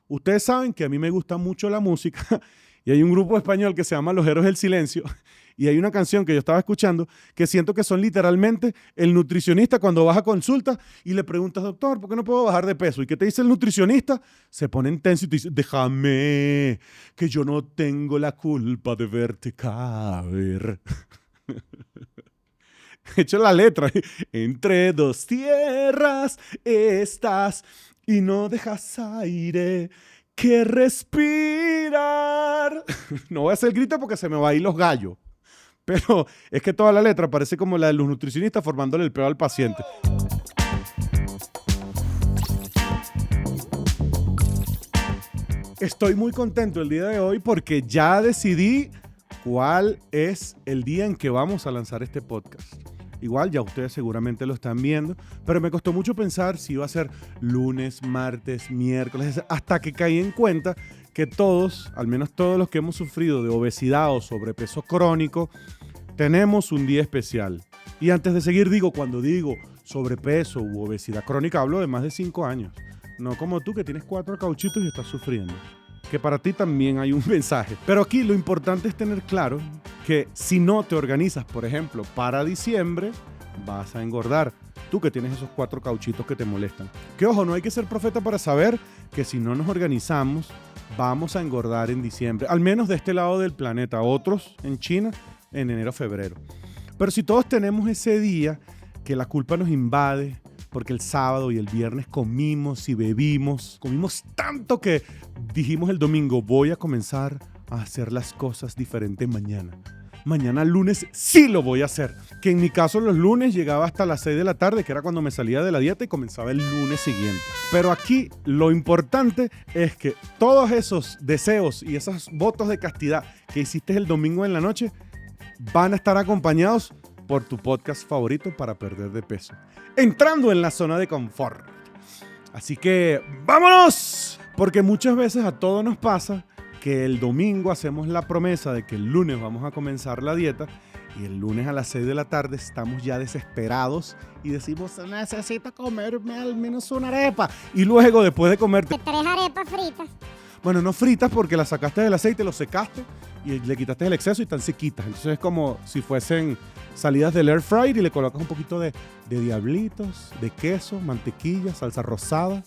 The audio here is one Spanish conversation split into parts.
Ustedes saben que a mí me gusta mucho la música y hay un grupo español que se llama Los Héroes del Silencio y hay una canción que yo estaba escuchando que siento que son literalmente el nutricionista cuando vas a consulta y le preguntas, doctor, ¿por qué no puedo bajar de peso? ¿Y qué te dice el nutricionista? Se pone intenso y te dice, déjame, que yo no tengo la culpa de verte caer. He hecho la letra. Entre dos tierras estás y no dejas aire que respirar. No voy a hacer el grito porque se me va a ir los gallos. Pero es que toda la letra parece como la de los nutricionistas formándole el peo al paciente. Estoy muy contento el día de hoy porque ya decidí cuál es el día en que vamos a lanzar este podcast. Igual ya ustedes seguramente lo están viendo, pero me costó mucho pensar si iba a ser lunes, martes, miércoles, hasta que caí en cuenta que todos, al menos todos los que hemos sufrido de obesidad o sobrepeso crónico, tenemos un día especial. Y antes de seguir cuando digo sobrepeso u obesidad crónica, hablo de más de 5 años. No como tú que tienes 4 cauchitos y estás sufriendo. Que para ti también hay un mensaje. Pero aquí lo importante es tener claro que si no te organizas, por ejemplo, para diciembre, vas a engordar. Tú que tienes esos 4 cauchitos que te molestan. Que ojo, no hay que ser profeta para saber que si no nos organizamos, vamos a engordar en diciembre. Al menos de este lado del planeta. Otros en China en enero, febrero. Pero si todos tenemos ese día que la culpa nos invade, porque el sábado y el viernes comimos y bebimos, comimos tanto que dijimos el domingo, voy a comenzar a hacer las cosas diferentes mañana. Mañana lunes sí lo voy a hacer. Que en mi caso los lunes llegaba hasta las 6 de la tarde, que era cuando me salía de la dieta y comenzaba el lunes siguiente. Pero aquí lo importante es que todos esos deseos y esos votos de castidad que hiciste el domingo en la noche van a estar acompañados por tu podcast favorito para perder de peso. Entrando en la zona de confort. Así que ¡vámonos! Porque muchas veces a todos nos pasa que el domingo hacemos la promesa de que el lunes vamos a comenzar la dieta y el lunes a las 6 de la tarde estamos ya desesperados y decimos, necesito comerme al menos una arepa. Y luego, después de comerte 3 arepas fritas. Bueno, no fritas porque las sacaste del aceite, lo secaste y le quitaste el exceso y están sequitas. Entonces es como si fuesen salidas del air fryer y le colocas un poquito de diablitos, de queso, mantequilla, salsa rosada.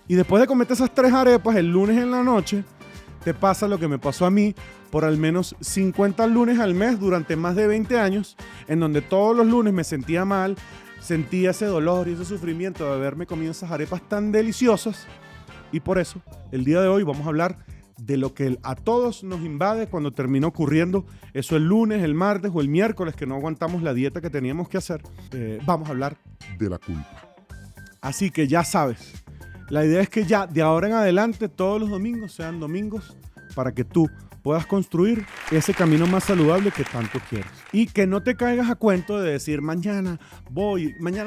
Y después de comerte esas 3 arepas el lunes en la noche, te pasa lo que me pasó a mí por al menos 50 lunes al mes durante más de 20 años, en donde todos los lunes me sentía mal, sentía ese dolor y ese sufrimiento de haberme comido esas arepas tan deliciosas. Y por eso, el día de hoy vamos a hablar de lo que a todos nos invade cuando termina ocurriendo eso el lunes, el martes o el miércoles que no aguantamos la dieta que teníamos que hacer. Vamos a hablar de la culpa. Así que ya sabes, la idea es que ya de ahora en adelante todos los domingos sean domingos para que tú puedas construir ese camino más saludable que tanto quieres. Y que no te caigas a cuento de decir mañana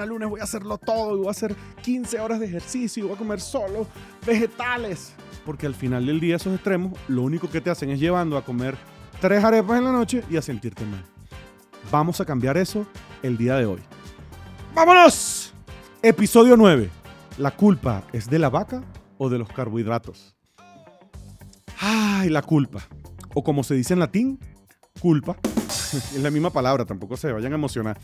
lunes voy a hacerlo todo y voy a hacer 15 horas de ejercicio y voy a comer solo vegetales. Porque al final del día esos extremos lo único que te hacen es llevando a comer 3 arepas en la noche y a sentirte mal. Vamos a cambiar eso el día de hoy. ¡Vámonos! Episodio 9. ¿La culpa es de la vaca o de los carbohidratos? ¡Ay, la culpa! O como se dice en latín, culpa. Es la misma palabra, tampoco se vayan a emocionar.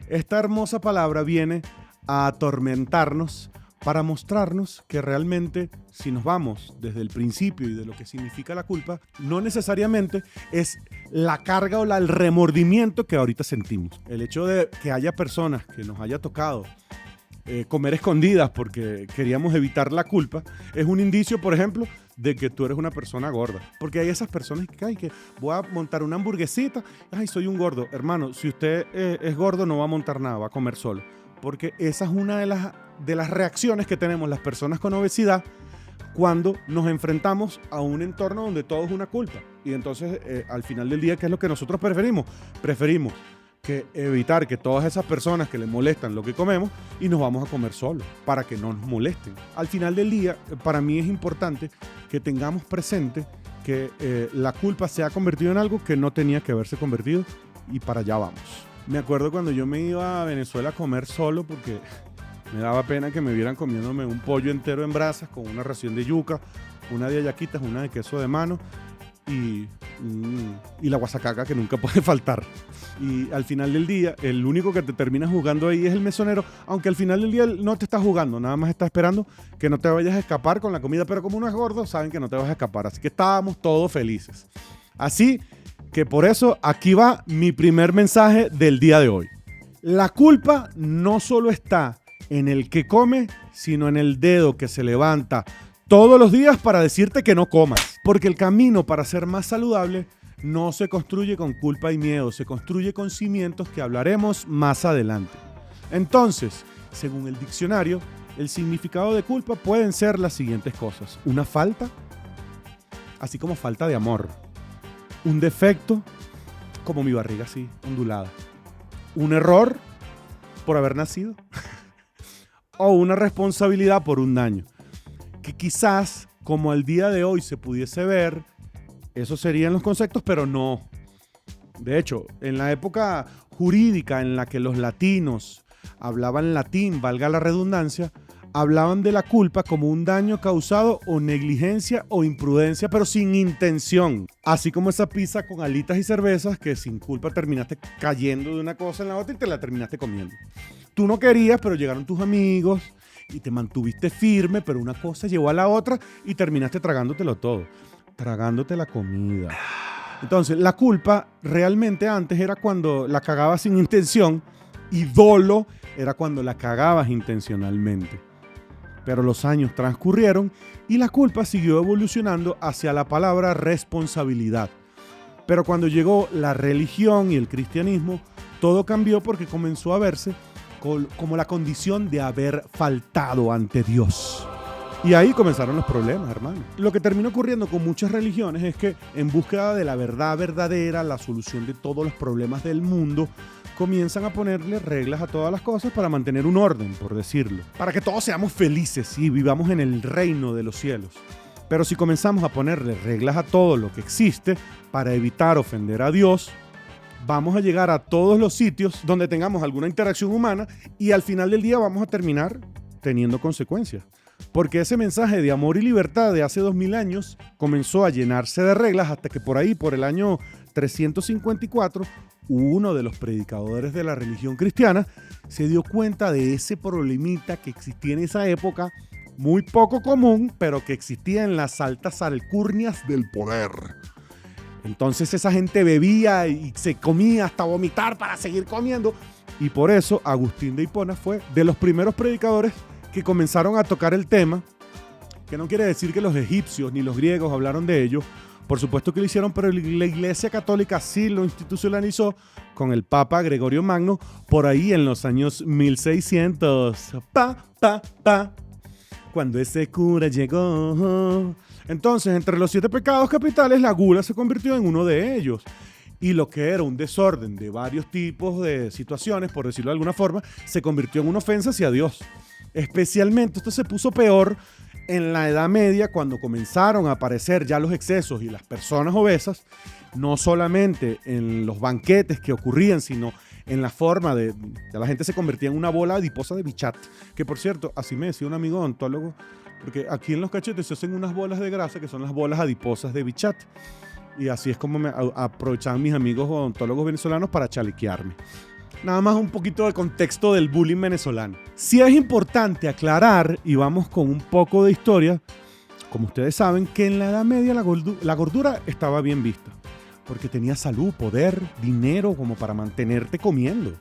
Esta hermosa palabra viene a atormentarnos para mostrarnos que realmente, si nos vamos desde el principio y de lo que significa la culpa, no necesariamente es la carga o el remordimiento que ahorita sentimos. El hecho de que haya personas que nos haya tocado comer escondidas porque queríamos evitar la culpa, es un indicio, por ejemplo, de que tú eres una persona gorda. Porque hay esas personas que voy a montar una hamburguesita, ay, soy un gordo. Hermano, si usted es gordo no va a montar nada, va a comer solo. Porque esa es una de las reacciones que tenemos las personas con obesidad cuando nos enfrentamos a un entorno donde todo es una culpa. Y entonces, al final del día, ¿qué es lo que nosotros preferimos? Preferimos que evitar que todas esas personas que les molestan lo que comemos y nos vamos a comer solos para que no nos molesten. Al final del día, para mí es importante que tengamos presente que la culpa se ha convertido en algo que no tenía que haberse convertido y para allá vamos. Me acuerdo cuando yo me iba a Venezuela a comer solo porque Me daba pena que me vieran comiéndome un pollo entero en brasas con una ración de yuca, una de hallaquitas, una de queso de mano y la guasacaca que nunca puede faltar. Y al final del día, el único que te termina jugando ahí es el mesonero, aunque al final del día él no te está jugando, nada más está esperando que no te vayas a escapar con la comida, pero como uno es gordo, saben que no te vas a escapar, así que estábamos todos felices. Así que por eso aquí va mi primer mensaje del día de hoy. La culpa no solo está en el que come, sino en el dedo que se levanta todos los días para decirte que no comas. Porque el camino para ser más saludable no se construye con culpa y miedo, se construye con cimientos que hablaremos más adelante. Entonces, según el diccionario, el significado de culpa pueden ser las siguientes cosas. Una falta, así como falta de amor. Un defecto, como mi barriga así, ondulada. Un error por haber nacido. O una responsabilidad por un daño. Que quizás, como al día de hoy se pudiese ver, esos serían los conceptos, pero no. De hecho, en la época jurídica en la que los latinos hablaban latín, valga la redundancia, hablaban de la culpa como un daño causado o negligencia o imprudencia, pero sin intención. Así como esa pizza con alitas y cervezas que sin culpa terminaste cayendo de una cosa en la otra y te la terminaste comiendo. Tú no querías, pero llegaron tus amigos y te mantuviste firme, pero una cosa llevó a la otra y terminaste tragándotelo todo. Tragándote la comida. Entonces, la culpa realmente antes era cuando la cagabas sin intención y dolo era cuando la cagabas intencionalmente. Pero los años transcurrieron y la culpa siguió evolucionando hacia la palabra responsabilidad. Pero cuando llegó la religión y el cristianismo, todo cambió porque comenzó a verse como la condición de haber faltado ante Dios. Y ahí comenzaron los problemas, hermano. Lo que terminó ocurriendo con muchas religiones es que en búsqueda de la verdad verdadera, la solución de todos los problemas del mundo, comienzan a ponerle reglas a todas las cosas para mantener un orden, por decirlo. Para que todos seamos felices y vivamos en el reino de los cielos. Pero si comenzamos a ponerle reglas a todo lo que existe para evitar ofender a Dios, vamos a llegar a todos los sitios donde tengamos alguna interacción humana y al final del día vamos a terminar teniendo consecuencias. Porque ese mensaje de amor y libertad de hace 2000 años comenzó a llenarse de reglas hasta que por ahí, por el año 354, uno de los predicadores de la religión cristiana se dio cuenta de ese problemita que existía en esa época, muy poco común, pero que existía en las altas alcurnias del poder. Entonces esa gente bebía y se comía hasta vomitar para seguir comiendo. Y por eso Agustín de Hipona fue de los primeros predicadores que comenzaron a tocar el tema, que no quiere decir que los egipcios ni los griegos hablaron de ello. Por supuesto que lo hicieron, pero la Iglesia Católica sí lo institucionalizó con el Papa Gregorio Magno por ahí en los años 1600. Cuando ese cura llegó. Entonces, entre los 7 pecados capitales, la gula se convirtió en uno de ellos. Y lo que era un desorden de varios tipos de situaciones, por decirlo de alguna forma, se convirtió en una ofensa hacia Dios. Especialmente, esto se puso peor en la Edad Media, cuando comenzaron a aparecer ya los excesos y las personas obesas, no solamente en los banquetes que ocurrían, sino en la forma de ya la gente se convertía en una bola adiposa de bichat, que por cierto, así me decía un amigo odontólogo, porque aquí en los cachetes se hacen unas bolas de grasa que son las bolas adiposas de bichat, y así es como me aprovechaban mis amigos odontólogos venezolanos para chalequearme. Nada más un poquito del contexto del bullying venezolano. Sí es importante aclarar, y vamos con un poco de historia, como ustedes saben, que en la Edad Media la gordura estaba bien vista, porque tenía salud, poder, dinero como para mantenerte comiendo.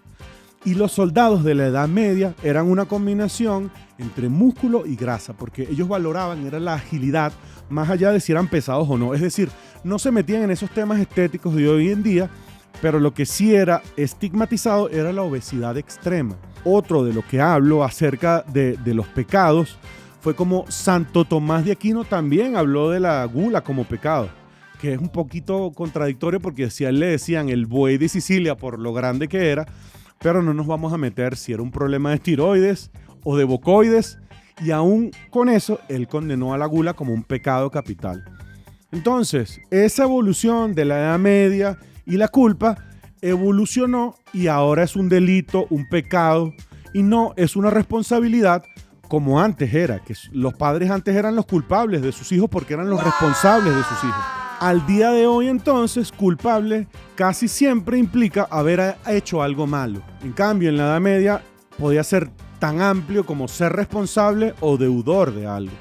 Y los soldados de la Edad Media eran una combinación entre músculo y grasa, porque ellos valoraban era la agilidad, más allá de si eran pesados o no. Es decir, no se metían en esos temas estéticos de hoy en día, pero lo que sí era estigmatizado era la obesidad extrema. Otro de lo que hablo acerca de los pecados fue como Santo Tomás de Aquino también habló de la gula como pecado, que es un poquito contradictorio porque si a él le decían el buey de Sicilia por lo grande que era, pero no nos vamos a meter si era un problema de esteroides o de bocoides, y aún con eso él condenó a la gula como un pecado capital. Entonces, esa evolución de la Edad Media y la culpa evolucionó y ahora es un delito, un pecado, Y no es una responsabilidad como antes era, que los padres antes eran los culpables de sus hijos porque eran los responsables de sus hijos. Al día de hoy, entonces, culpable casi siempre implica haber hecho algo malo. En cambio, en la Edad Media podía ser tan amplio como ser responsable o deudor de algo.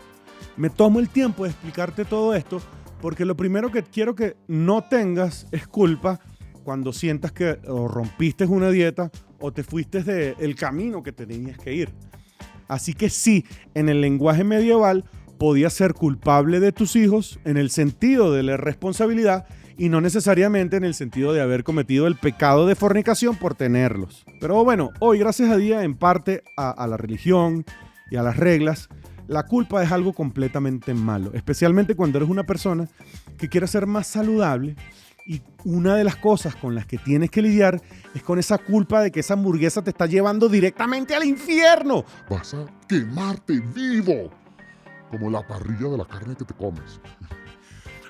Me tomo el tiempo de explicarte todo esto porque lo primero que quiero que no tengas es culpa cuando sientas que o rompiste una dieta o te fuiste del camino que tenías que ir. Así que sí, en el lenguaje medieval podías ser culpable de tus hijos en el sentido de la responsabilidad y no necesariamente en el sentido de haber cometido el pecado de fornicación por tenerlos. Pero bueno, hoy gracias a Dios, en parte a la religión y a las reglas, la culpa es algo completamente malo, especialmente cuando eres una persona que quiere ser más saludable. Y una de las cosas con las que tienes que lidiar es con esa culpa de que esa hamburguesa te está llevando directamente al infierno. Vas a quemarte vivo, como la parrilla de la carne que te comes.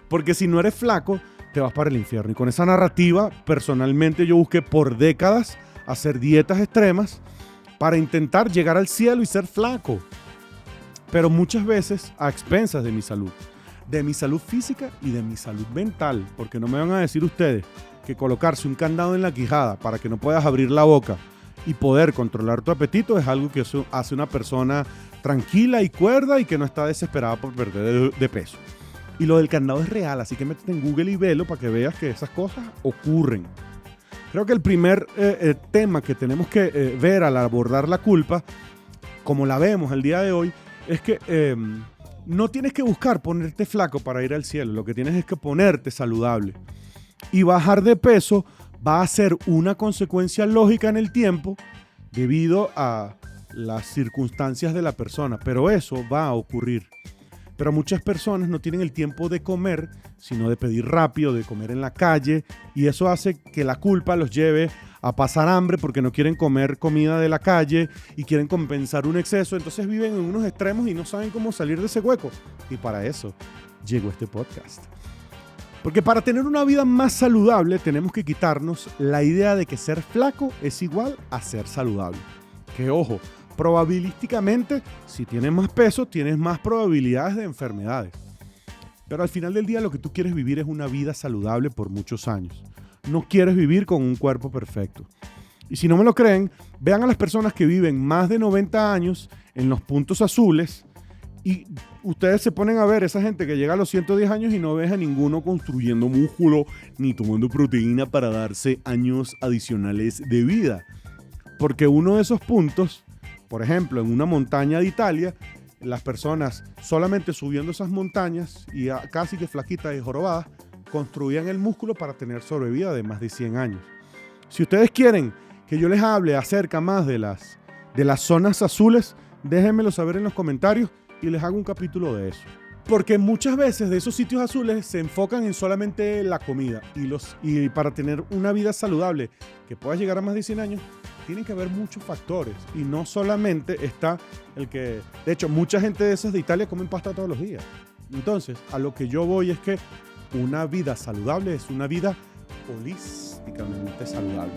Porque si no eres flaco, te vas para el infierno. Y con esa narrativa, personalmente yo busqué por décadas hacer dietas extremas para intentar llegar al cielo y ser flaco. Pero muchas veces a expensas de mi salud física y de mi salud mental, porque no me van a decir ustedes que colocarse un candado en la quijada para que no puedas abrir la boca y poder controlar tu apetito es algo que hace una persona tranquila y cuerda y que no está desesperada por perder de peso. Y lo del candado es real, así que métete en Google y velo para que veas que esas cosas ocurren. Creo que el primer tema que tenemos que ver al abordar la culpa, como la vemos al día de hoy, es que no tienes que buscar ponerte flaco para ir al cielo. Lo que tienes es que ponerte saludable. Y bajar de peso va a ser una consecuencia lógica en el tiempo debido a las circunstancias de la persona. Pero eso va a ocurrir. Pero muchas personas no tienen el tiempo de comer, sino de pedir rápido, de comer en la calle. Y eso hace que la culpa los lleve a pasar hambre porque no quieren comer comida de la calle y quieren compensar un exceso. Entonces viven en unos extremos y no saben cómo salir de ese hueco. Y para eso llegó este podcast. Porque para tener una vida más saludable tenemos que quitarnos la idea de que ser flaco es igual a ser saludable. Que ojo, probabilísticamente, si tienes más peso, tienes más probabilidades de enfermedades. Pero al final del día lo que tú quieres vivir es una vida saludable por muchos años. No quieres vivir con un cuerpo perfecto. Y si no me lo creen, vean a las personas que viven más de 90 años en los puntos azules y ustedes se ponen a ver esa gente que llega a los 110 años y no ves a ninguno construyendo músculo ni tomando proteína para darse años adicionales de vida. Porque uno de esos puntos, por ejemplo, en una montaña de Italia, las personas solamente subiendo esas montañas y casi que flaquitas y jorobadas, construían el músculo para tener sobrevida de más de 100 años. Si ustedes quieren que yo les hable acerca más de las zonas azules, déjenmelo saber en los comentarios y les hago un capítulo de eso. Porque muchas veces de esos sitios azules se enfocan en solamente la comida y para tener una vida saludable que pueda llegar a más de 100 años, tienen que haber muchos factores y no solamente está el que... De hecho, mucha gente de esas de Italia comen pasta todos los días. Entonces, a lo que yo voy es que una vida saludable es una vida holísticamente saludable.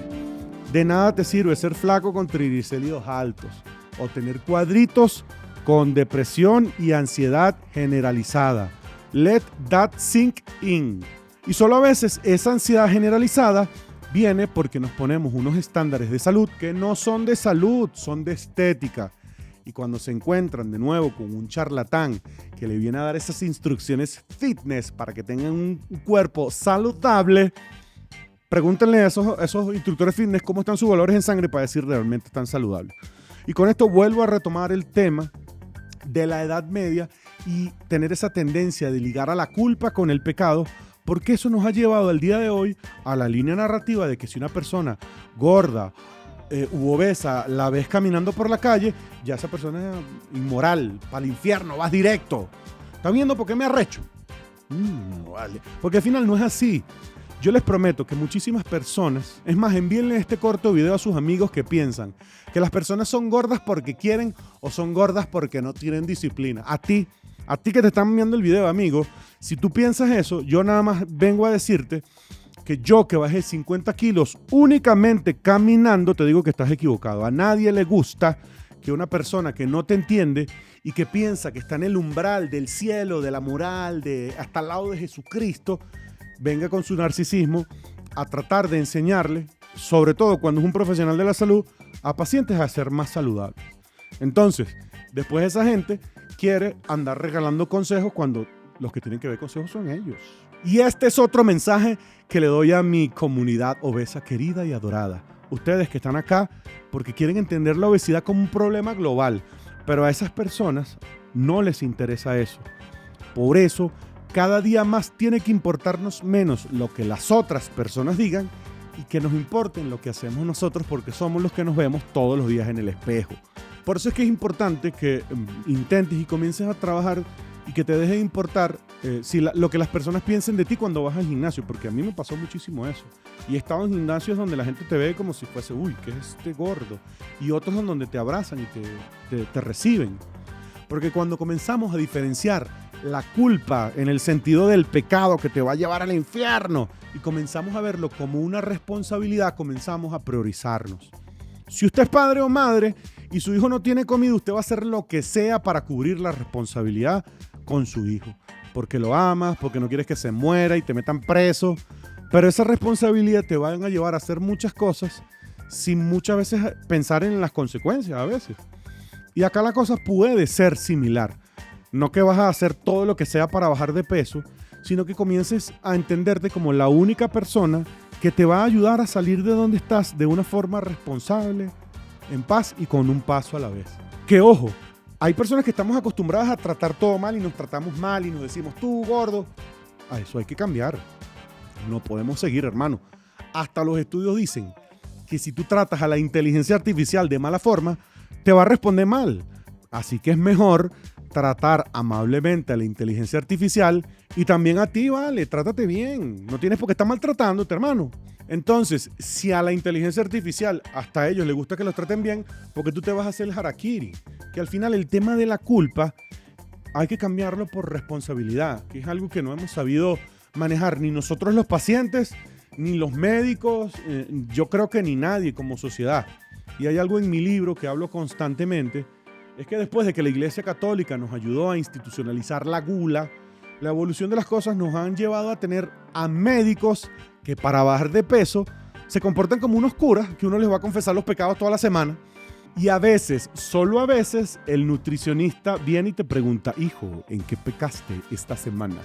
De nada te sirve ser flaco con triglicéridos altos o tener cuadritos con depresión y ansiedad generalizada. Let that sink in. Y solo a veces esa ansiedad generalizada viene porque nos ponemos unos estándares de salud que no son de salud, son de estética. Y cuando se encuentran de nuevo con un charlatán que le viene a dar esas instrucciones fitness para que tengan un cuerpo saludable, pregúntenle a esos instructores fitness cómo están sus valores en sangre para decir realmente están saludables. Y con esto vuelvo a retomar el tema de la Edad Media y tener esa tendencia de ligar a la culpa con el pecado, porque eso nos ha llevado al día de hoy a la línea narrativa de que si una persona gorda u obesa la ves caminando por la calle, ya esa persona es inmoral, para el infierno, vas directo. ¿Está viendo por qué me arrecho? Vale. Porque al final no es así. Yo les prometo que muchísimas personas, es más, envíenle este corto video a sus amigos que piensan que las personas son gordas porque quieren o son gordas porque no tienen disciplina. A ti que te están viendo el video, amigo, si tú piensas eso, yo nada más vengo a decirte que yo que bajé 50 kilos únicamente caminando, te digo que estás equivocado. A nadie le gusta que una persona que no te entiende y que piensa que está en el umbral del cielo, de la moral, hasta al lado de Jesucristo, venga con su narcisismo a tratar de enseñarle, sobre todo cuando es un profesional de la salud, a pacientes a ser más saludables. Entonces, después esa gente quiere andar regalando consejos cuando los que tienen que ver consejos son ellos. Y este es otro mensaje que le doy a mi comunidad obesa querida y adorada. Ustedes que están acá porque quieren entender la obesidad como un problema global, pero a esas personas no les interesa eso. Por eso, cada día más tiene que importarnos menos lo que las otras personas digan y que nos importen lo que hacemos nosotros, porque somos los que nos vemos todos los días en el espejo. Por eso es que es importante que intentes y comiences a trabajar y que te deje de importar lo que las personas piensen de ti cuando vas al gimnasio, porque a mí me pasó muchísimo eso. Y he estado en gimnasios donde la gente te ve como si fuese, uy, ¿qué es este gordo? Y otros en donde te abrazan y te reciben. Porque cuando comenzamos a diferenciar la culpa en el sentido del pecado que te va a llevar al infierno y comenzamos a verlo como una responsabilidad, comenzamos a priorizarnos. Si usted es padre o madre y su hijo no tiene comida, usted va a hacer lo que sea para cubrir la responsabilidad con su hijo. Porque lo amas, porque no quieres que se muera y te metan preso. Pero esa responsabilidad te va a llevar a hacer muchas cosas sin muchas veces pensar en las consecuencias a veces. Y acá la cosa puede ser similar. No que vas a hacer todo lo que sea para bajar de peso, sino que comiences a entenderte como la única persona que te va a ayudar a salir de donde estás de una forma responsable, en paz y con un paso a la vez. Que ojo, hay personas que estamos acostumbradas a tratar todo mal y nos tratamos mal y nos decimos, tú gordo. A eso hay que cambiar. No podemos seguir, hermano. Hasta los estudios dicen que si tú tratas a la inteligencia artificial de mala forma, te va a responder mal. Así que es mejor tratar amablemente a la inteligencia artificial y también a ti, vale, trátate bien. No tienes por qué estar maltratándote, hermano. Entonces, si a la inteligencia artificial hasta a ellos les gusta que los traten bien, porque tú te vas a hacer el harakiri. Que al final el tema de la culpa hay que cambiarlo por responsabilidad, que es algo que no hemos sabido manejar ni nosotros los pacientes, ni los médicos, yo creo que ni nadie como sociedad. Y hay algo en mi libro que hablo constantemente, es que después de que la Iglesia Católica nos ayudó a institucionalizar la gula, la evolución de las cosas nos han llevado a tener a médicos que para bajar de peso se comportan como unos curas, que uno les va a confesar los pecados toda la semana. Y a veces, solo a veces, el nutricionista viene y te pregunta, hijo, ¿en qué pecaste esta semana?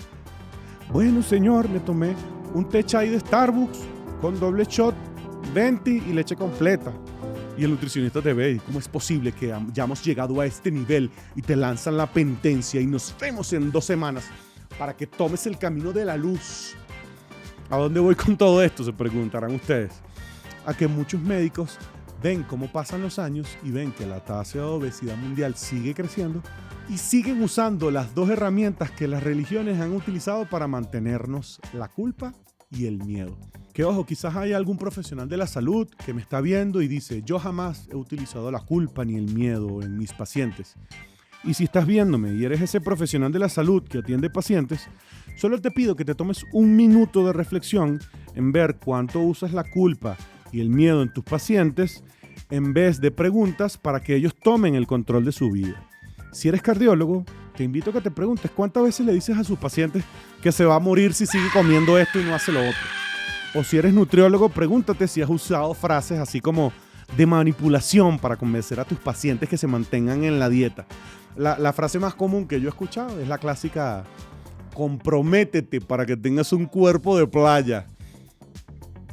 Bueno, señor, me tomé un té chai de Starbucks con doble shot, 20 y leche completa. Y el nutricionista te ve, ¿cómo es posible que ya hemos llegado a este nivel? Y te lanzan la penitencia y nos vemos en 2 semanas para que tomes el camino de la luz. ¿A dónde voy con todo esto? Se preguntarán ustedes. A que muchos médicos ven cómo pasan los años y ven que la tasa de obesidad mundial sigue creciendo y siguen usando las 2 herramientas que las religiones han utilizado para mantenernos: la culpa y el miedo. Que ojo, quizás hay algún profesional de la salud que me está viendo y dice, yo jamás he utilizado la culpa ni el miedo en mis pacientes. Y si estás viéndome y eres ese profesional de la salud que atiende pacientes, solo te pido que te tomes un minuto de reflexión en ver cuánto usas la culpa y el miedo en tus pacientes en vez de preguntas para que ellos tomen el control de su vida. Si eres cardiólogo, te invito a que te preguntes cuántas veces le dices a sus pacientes que se va a morir si sigue comiendo esto y no hace lo otro. O si eres nutriólogo, pregúntate si has usado frases así como de manipulación para convencer a tus pacientes que se mantengan en la dieta. La frase más común que yo he escuchado es la clásica: comprométete para que tengas un cuerpo de playa.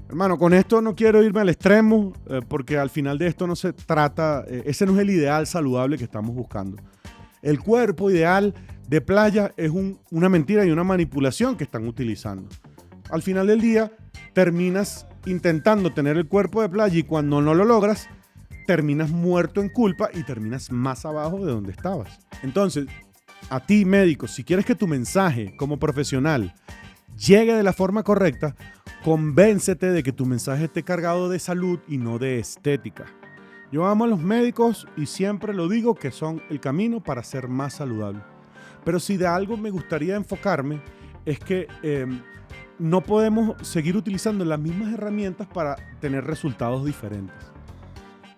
Hermano, con esto no quiero irme al extremo porque al final de esto no se trata, ese no es el ideal saludable que estamos buscando. El cuerpo ideal de playa es una mentira y una manipulación que están utilizando. Al final del día terminas intentando tener el cuerpo de playa y cuando no lo logras, terminas muerto en culpa y terminas más abajo de donde estabas. Entonces, a ti, médico, si quieres que tu mensaje como profesional llegue de la forma correcta, convéncete de que tu mensaje esté cargado de salud y no de estética. Yo amo a los médicos y siempre lo digo que son el camino para ser más saludable. Pero si de algo me gustaría enfocarme es que no podemos seguir utilizando las mismas herramientas para tener resultados diferentes.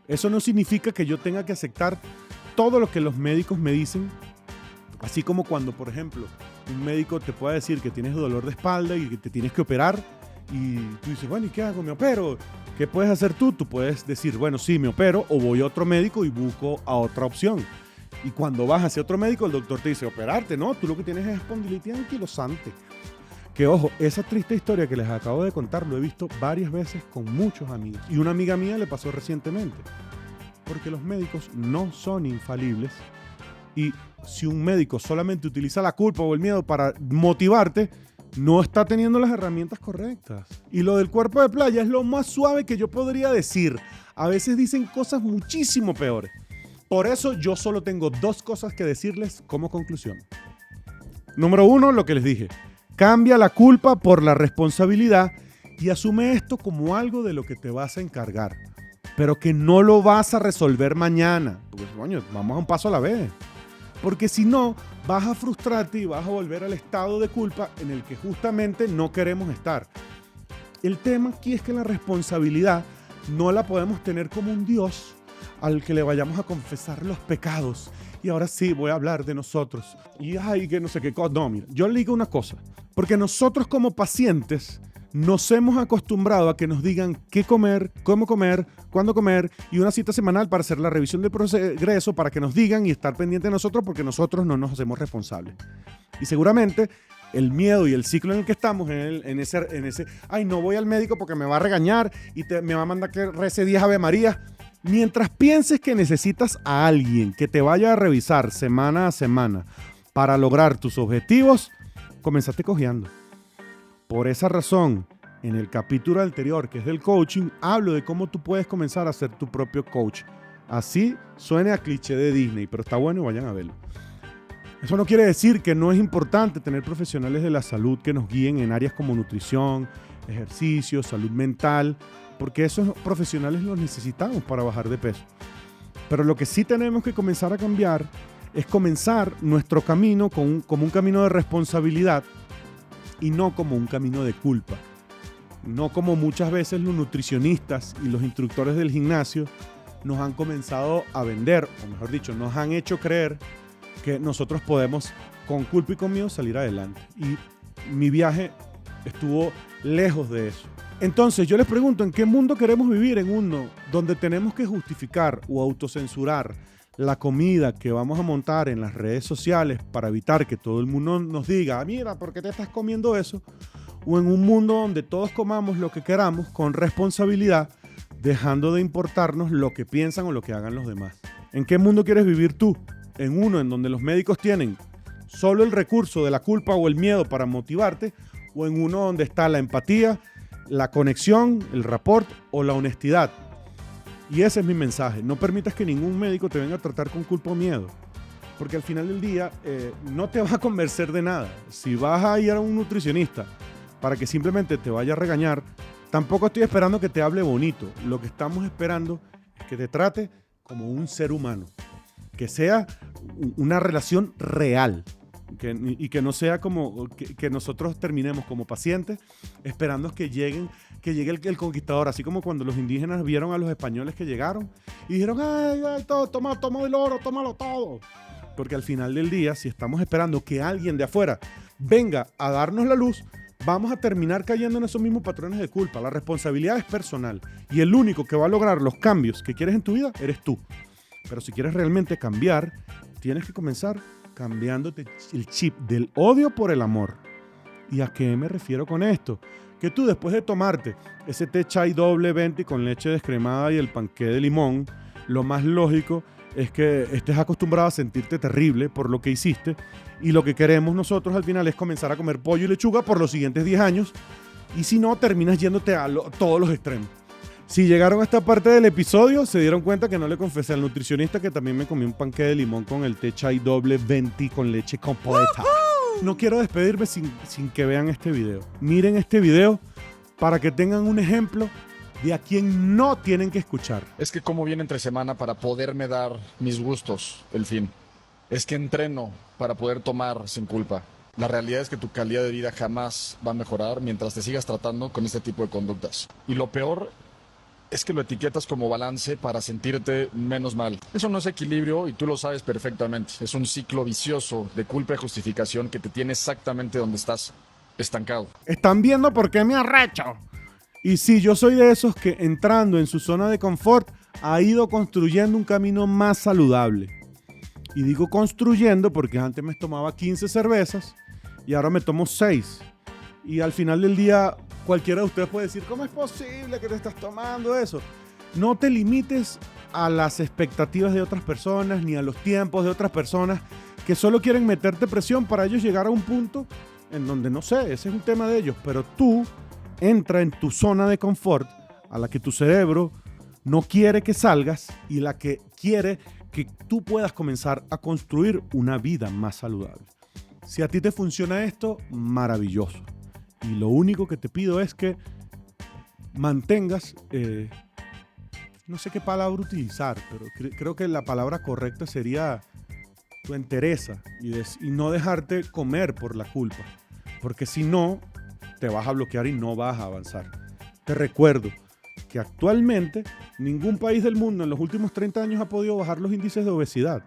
Eso no significa que yo tenga que aceptar todo lo que los médicos me dicen, así como cuando, por ejemplo, un médico te puede decir que tienes dolor de espalda y que te tienes que operar y tú dices, bueno, ¿y qué hago? ¿Me opero? ¿Qué puedes hacer tú? Tú puedes decir, bueno, sí, me opero o voy a otro médico y busco a otra opción. Y cuando vas hacia otro médico, el doctor te dice, operarte, ¿no? Tú lo que tienes es espondilitis anquilosante. Que ojo, esa triste historia que les acabo de contar lo he visto varias veces con muchos amigos. Y una amiga mía le pasó recientemente. Porque los médicos no son infalibles. Y si un médico solamente utiliza la culpa o el miedo para motivarte, no está teniendo las herramientas correctas. Y lo del cuerpo de playa es lo más suave que yo podría decir. A veces dicen cosas muchísimo peores. Por eso yo solo tengo 2 cosas que decirles como conclusión. Número 1, lo que les dije. Cambia la culpa por la responsabilidad y asume esto como algo de lo que te vas a encargar, pero que no lo vas a resolver mañana. Porque, coño, vamos a un paso a la vez. Porque si no, vas a frustrarte y vas a volver al estado de culpa en el que justamente no queremos estar. El tema aquí es que la responsabilidad no la podemos tener como un Dios al que le vayamos a confesar los pecados. Y ahora sí voy a hablar de nosotros. Y ay, que no sé qué cosa. No, mira, yo le digo una cosa. Porque nosotros como pacientes nos hemos acostumbrado a que nos digan qué comer, cómo comer, cuándo comer y una cita semanal para hacer la revisión del progreso para que nos digan y estar pendiente de nosotros porque nosotros no nos hacemos responsables. Y seguramente el miedo y el ciclo en el que estamos, en ese, ay, no voy al médico porque me va a regañar y me va a mandar que rece 10 Ave María. Mientras pienses que necesitas a alguien que te vaya a revisar semana a semana para lograr tus objetivos, comenzaste cojeando. Por esa razón, en el capítulo anterior, que es del coaching, hablo de cómo tú puedes comenzar a ser tu propio coach. Así suene a cliché de Disney, pero está bueno y vayan a verlo. Eso no quiere decir que no es importante tener profesionales de la salud que nos guíen en áreas como nutrición, ejercicio, salud mental, porque esos profesionales los necesitamos para bajar de peso. Pero lo que sí tenemos que comenzar a cambiar es comenzar nuestro camino como un camino de responsabilidad y no como un camino de culpa. No como muchas veces los nutricionistas y los instructores del gimnasio nos han comenzado a vender, o mejor dicho, nos han hecho creer que nosotros podemos con culpa y con miedo salir adelante. Y mi viaje estuvo lejos de eso. Entonces yo les pregunto, ¿en qué mundo queremos vivir? En uno donde tenemos que justificar o autocensurar la comida que vamos a montar en las redes sociales para evitar que todo el mundo nos diga, mira, ¿por qué te estás comiendo eso? O en un mundo donde todos comamos lo que queramos con responsabilidad, dejando de importarnos lo que piensan o lo que hagan los demás. ¿En qué mundo quieres vivir tú? ¿En uno en donde los médicos tienen solo el recurso de la culpa o el miedo para motivarte? ¿O en uno donde está la empatía, la conexión, el rapport o la honestidad? Y ese es mi mensaje. No permitas que ningún médico te venga a tratar con culpa o miedo. Porque al final del día no te va a convencer de nada. Si vas a ir a un nutricionista para que simplemente te vaya a regañar, tampoco estoy esperando que te hable bonito. Lo que estamos esperando es que te trate como un ser humano. Que sea una relación real. Y que no sea como que nosotros terminemos como pacientes esperando que llegue el conquistador, así como cuando los indígenas vieron a los españoles que llegaron y dijeron, ay, toma el oro, tómalo todo. Porque al final del día, si estamos esperando que alguien de afuera venga a darnos la luz, vamos a terminar cayendo en esos mismos patrones de culpa. La responsabilidad es personal y el único que va a lograr los cambios que quieres en tu vida eres tú. Pero si quieres realmente cambiar, tienes que comenzar cambiándote el chip del odio por el amor. ¿Y a qué me refiero con esto? Que tú después de tomarte ese té chai doble 20 con leche descremada y el panqué de limón, lo más lógico es que estés acostumbrado a sentirte terrible por lo que hiciste y lo que queremos nosotros al final es comenzar a comer pollo y lechuga por los siguientes 10 años y si no, terminas yéndote a todos los extremos. Si llegaron a esta parte del episodio, se dieron cuenta que no le confesé al nutricionista que también me comí un panqué de limón con el té chai doble 20 con leche completa. No quiero despedirme sin que vean este video. Miren este video para que tengan un ejemplo de a quien no tienen que escuchar. Es que como viene entre semana para poderme dar mis gustos, el fin. Es que entreno para poder tomar sin culpa. La realidad es que tu calidad de vida jamás va a mejorar mientras te sigas tratando con este tipo de conductas. Y lo peor es que lo etiquetas como balance para sentirte menos mal. Eso no es equilibrio y tú lo sabes perfectamente. Es un ciclo vicioso de culpa y justificación que te tiene exactamente donde estás, estancado. ¿Están viendo por qué me arrecho? Y sí, yo soy de esos que entrando en su zona de confort ha ido construyendo un camino más saludable. Y digo construyendo porque antes me tomaba 15 cervezas y ahora me tomo 6. Y al final del día cualquiera de ustedes puede decir, ¿cómo es posible que te estás tomando eso? No te limites a las expectativas de otras personas ni a los tiempos de otras personas que solo quieren meterte presión para ellos llegar a un punto en donde, no sé, ese es un tema de ellos, pero tú entra en tu zona de confort a la que tu cerebro no quiere que salgas y la que quiere que tú puedas comenzar a construir una vida más saludable. Si a ti te funciona esto, maravilloso. Y lo único que te pido es que mantengas, no sé qué palabra utilizar, pero creo que la palabra correcta sería tu entereza y no dejarte comer por la culpa. Porque si no, te vas a bloquear y no vas a avanzar. Te recuerdo que actualmente ningún país del mundo en los últimos 30 años ha podido bajar los índices de obesidad.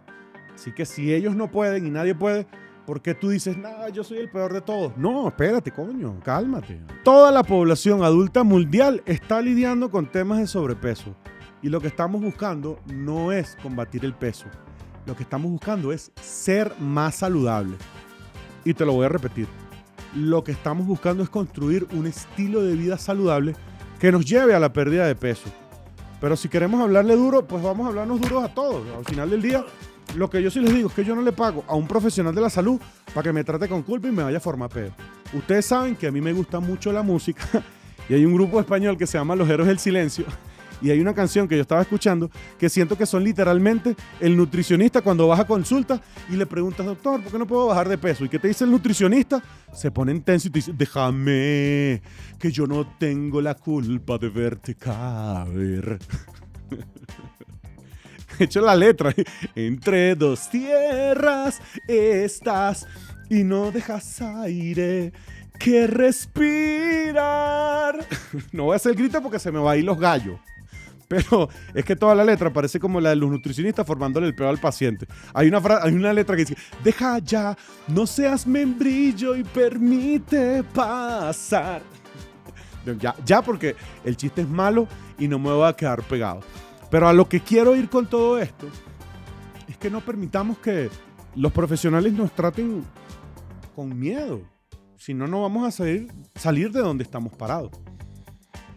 Así que si ellos no pueden y nadie puede, ¿por qué tú dices, nah, yo soy el peor de todos? No, espérate, coño, cálmate. Toda la población adulta mundial está lidiando con temas de sobrepeso. Y lo que estamos buscando no es combatir el peso. Lo que estamos buscando es ser más saludable. Y te lo voy a repetir. Lo que estamos buscando es construir un estilo de vida saludable que nos lleve a la pérdida de peso. Pero si queremos hablarle duro, pues vamos a hablarnos duros a todos. Al final del día, lo que yo sí les digo es que yo no le pago a un profesional de la salud para que me trate con culpa y me vaya a formar pedo. Ustedes saben que a mí me gusta mucho la música y hay un grupo español que se llama Los Héroes del Silencio y hay una canción que yo estaba escuchando que siento que son literalmente el nutricionista cuando vas a consulta y le preguntas, doctor, ¿por qué no puedo bajar de peso? ¿Y qué te dice el nutricionista? Se pone intenso y te dice, déjame, que yo no tengo la culpa de verte caer. He hecho la letra. Entre dos tierras estás y no dejas aire que respirar. No voy a hacer el grito porque se me va a ir los gallos. Pero es que toda la letra parece como la de los nutricionistas formándole el peor al paciente. Hay una letra que dice, deja ya, no seas membrillo y permite pasar. Ya porque el chiste es malo y no me voy a quedar pegado. Pero a lo que quiero ir con todo esto es que no permitamos que los profesionales nos traten con miedo. Si no, no vamos a salir de donde estamos parados.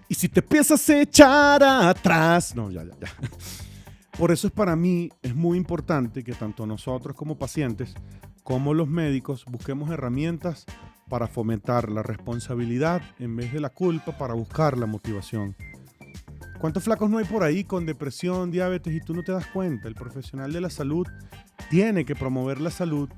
Y si te empiezas a echar atrás... No, ya. Por eso para mí es muy importante que tanto nosotros como pacientes, como los médicos, busquemos herramientas para fomentar la responsabilidad en vez de la culpa, para buscar la motivación. ¿Cuántos flacos no hay por ahí con depresión, diabetes y tú no te das cuenta? El profesional de la salud tiene que promover la salud.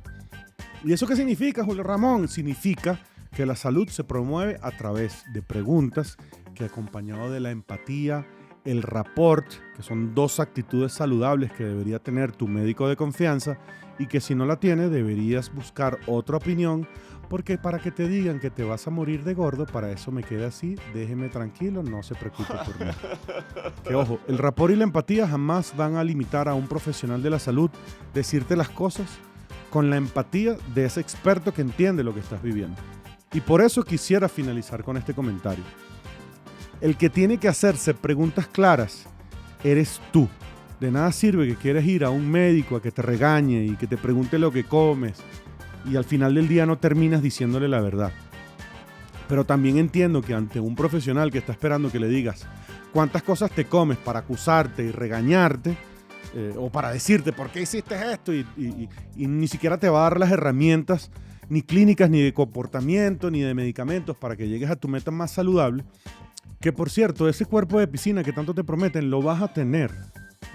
¿Y eso qué significa, Julio Ramón? Significa que la salud se promueve a través de preguntas que, acompañado de la empatía, el rapport, que son dos actitudes saludables que debería tener tu médico de confianza y que si no la tiene deberías buscar otra opinión, porque para que te digan que te vas a morir de gordo, para eso me quedé así, déjeme tranquilo, no se preocupe por mí. Que ojo, el rapport y la empatía jamás van a limitar a un profesional de la salud decirte las cosas con la empatía de ese experto que entiende lo que estás viviendo. Y por eso quisiera finalizar con este comentario. El que tiene que hacerse preguntas claras eres tú. De nada sirve que quieras ir a un médico a que te regañe y que te pregunte lo que comes y al final del día no terminas diciéndole la verdad. Pero también entiendo que ante un profesional que está esperando que le digas cuántas cosas te comes para acusarte y regañarte, o para decirte por qué hiciste esto y ni siquiera te va a dar las herramientas ni clínicas, ni de comportamiento, ni de medicamentos para que llegues a tu meta más saludable, que por cierto, ese cuerpo de piscina que tanto te prometen lo vas a tener,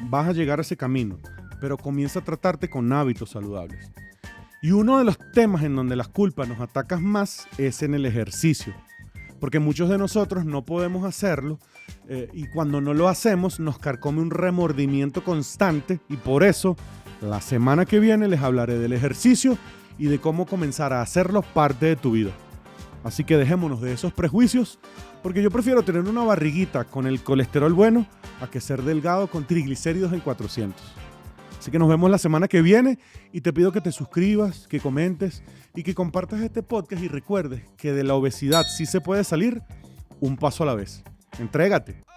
vas a llegar a ese camino, pero comienza a tratarte con hábitos saludables. Y uno de los temas en donde las culpas nos atacan más es en el ejercicio, porque muchos de nosotros no podemos hacerlo y cuando no lo hacemos nos carcome un remordimiento constante y por eso la semana que viene les hablaré del ejercicio y de cómo comenzar a hacerlos parte de tu vida. Así que dejémonos de esos prejuicios, porque yo prefiero tener una barriguita con el colesterol bueno a que ser delgado con triglicéridos en 400. Así que nos vemos la semana que viene y te pido que te suscribas, que comentes y que compartas este podcast y recuerdes que de la obesidad sí se puede salir un paso a la vez. Entrégate.